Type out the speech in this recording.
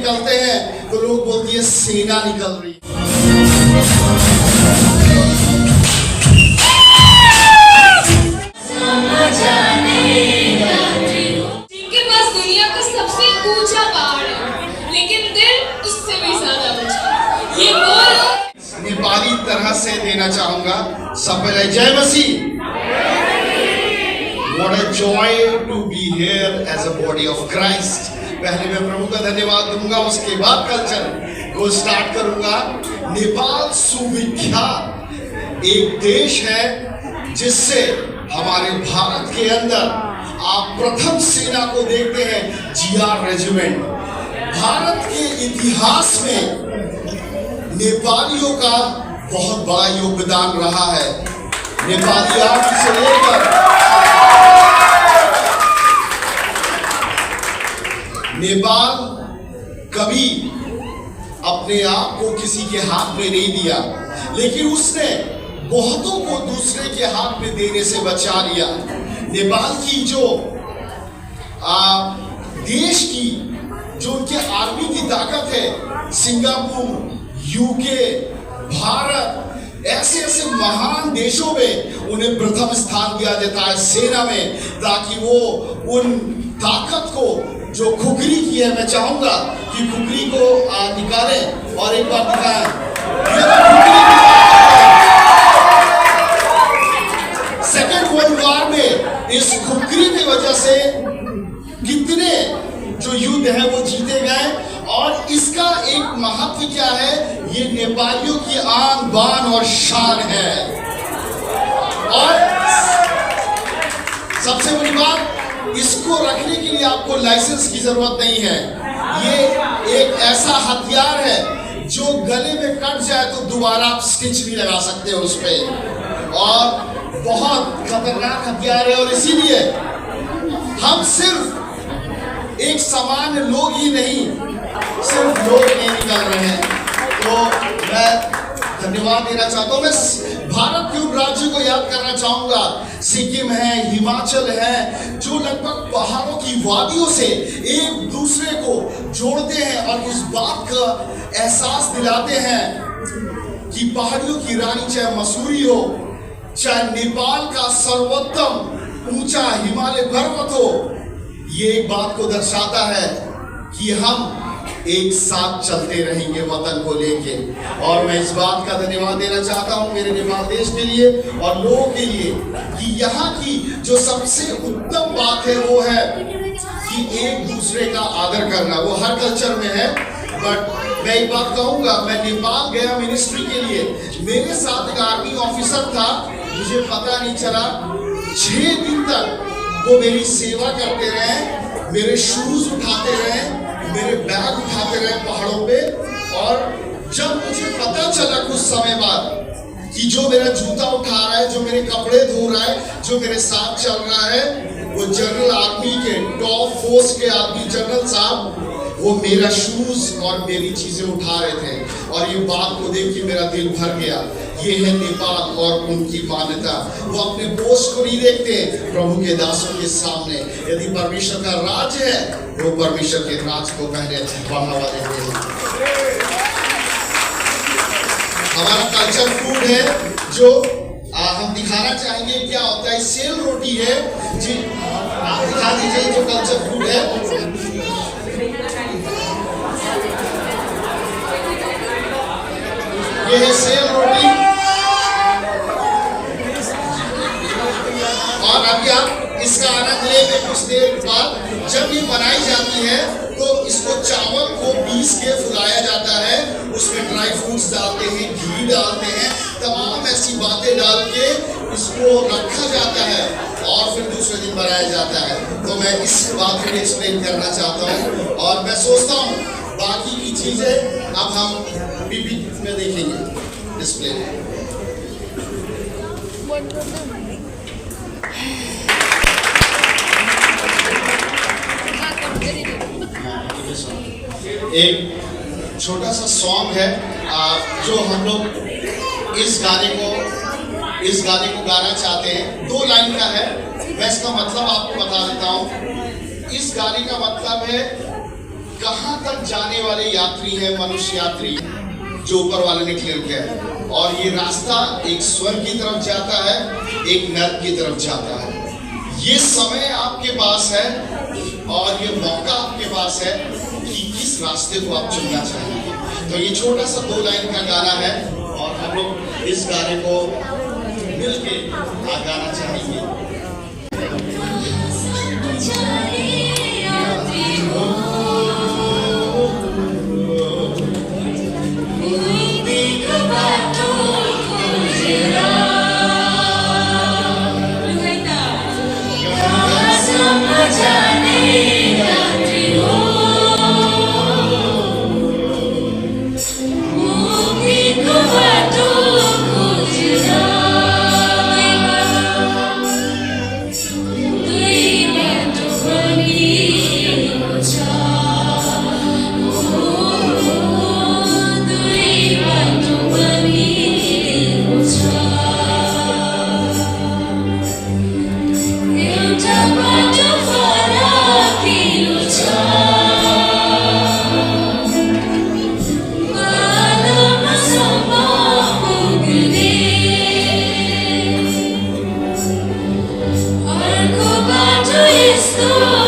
निकलते हैं तो लोग बोलती है सेना निकल रही है। जिनके पास दुनिया का सबसे ऊंचा पहाड़ है, लेकिन दिल उससे भी ज्यादा ऊंचा। ये वो लोग नेपाली तरह से देना चाहूंगा। सब पहले जय मसीह। What a joy to be here as a body of Christ। पहले मैं प्रभु का धन्यवाद दूंगा, उसके बाद कल्चर को स्टार्ट करूंगा। नेपाल सुविख्यात एक देश है जिससे हमारे भारत के अंदर आप प्रथम सेना को देखते हैं, जीआर रेजिमेंट। भारत के इतिहास में नेपालियों का बहुत बड़ा योगदान रहा है। नेपाली आर्मी से लेकर नेपाल कभी अपने आप को किसी के हाथ में नहीं दिया, लेकिन उसने बहुतों को दूसरे के हाथ में देने से बचा लिया। नेपाल की जो देश की जो उनके आर्मी की ताकत है, सिंगापुर, यूके, भारत, ऐसे ऐसे महान देशों में उन्हें प्रथम स्थान दिया जाता है सेना में, ताकि वो उन ताकत को जो खुकरी की है, मैं चाहूंगा कि खुकरी को निकालें और एक बार दिखाएं। सेकेंड वर्ल्ड वॉर में इस खुकरी की वजह से कितने जो युद्ध है वो जीते गए, और इसका एक महत्व क्या है, ये नेपालियों की आन बान और शान है। और सबसे बड़ी बात, इसको रखने के लिए आपको लाइसेंस की जरूरत नहीं है। ये एक ऐसा हथियार है जो गले में कट जाए तो दोबारा आप स्टिच नहीं लगा सकते उस पे, और बहुत खतरनाक हथियार है। और इसीलिए हम सिर्फ एक सामान्य लोग ही नहीं, सिर्फ लोग नहीं निकल रहे हैं। तो मैं धन्यवाद देना चाहता हूँ। मैं भारत के उन राज्यों को याद करना चाहूंगा, सिक्किम है, हिमाचल है, जो लगभग पहाड़ों की वादियों से एक दूसरे को जोड़ते हैं और इस बात का एहसास दिलाते हैं कि पहाड़ियों की रानी चाहे मसूरी हो, चाहे नेपाल का सर्वोत्तम ऊंचा हिमालय पर्वत हो, ये एक बात को दर्शाता है कि हम एक साथ चलते रहेंगे वतन को लेके। और मैं इस बात का धन्यवाद देना चाहता हूं मेरे नेपाल देश के लिए और लोगों के लिए कि यहाँ की जो सबसे उत्तम बात है वो है कि एक दूसरे का आदर करना। वो हर कल्चर में है, बट मैं एक बात कहूंगा, मैं नेपाल गया मिनिस्ट्री के लिए, मेरे साथ एक आर्मी ऑफिसर था, मुझे पता नहीं चला 6 दिन तक वो मेरी सेवा करते रहे, मेरे शूज उठाते रहे, मेरे बैग उठाते रहे पहाड़ों पे। और जब मुझे पता चला कुछ समय बाद कि जो मेरा जूता उठा रहा है, जो मेरे कपड़े धो रहा है, जो मेरे साथ चल रहा है, वो जनरल आर्मी के टॉप फोर्स के आदमी जनरल साहब, वो मेरा शूज और मेरी चीजें उठा रहे थे। और ये बात को देख के मेरा दिल भर गया। ये है नेपाल और उनकी मान्यता। वो अपने पोस्ट को नहीं देखते प्रभु के दासों के सामने। यदि परमेश्वर का राज है, वो परमेश्वर के राज को पहले बढ़ावा देते हैं। हमारा कल्चर फूड है जो हम दिखाना चाहेंगे क्या होता है। सेल रोटी है जी, आप दिखा दीजिए जो कल्चर फूड है। ये है सेल रोटी। और अभी आप इसका आनंद लेंगे कुछ देर बाद। जब ये बनाई जाती है तो इसको चावल को पीस के फुलाया जाता है, उसमें ड्राई फ्रूट्स डालते हैं, घी डालते हैं, तमाम ऐसी बातें डाल के इसको रखा जाता है और फिर दूसरे दिन बनाया जाता है। तो मैं इस बात को एक्सप्लेन करना चाहता हूँ और मैं सोचता हूँ बाकी की चीजें अब हम पीपीटी में देखेंगे डिस्प्ले में। एक छोटा सा सॉन्ग है जो हम लोग इस गाने को गाना चाहते हैं। 2 लाइन का है, मैं इसका मतलब आपको बता देता हूँ। इस गाने का मतलब है कहां तक जाने वाले यात्री हैं, मनुष्य यात्री, जो ऊपर वाले ने क्लियर किया है। और ये रास्ता एक स्वर्ग की तरफ जाता है, एक नरक की तरफ जाता है। ये समय आपके पास है और ये मौका आपके पास है कि किस रास्ते को आप चुनना चाहेंगे। तो ये छोटा सा 2 लाइन का गाना है और हम लोग इस गाने को मिलके गाना चाहेंगे। Arco bato isto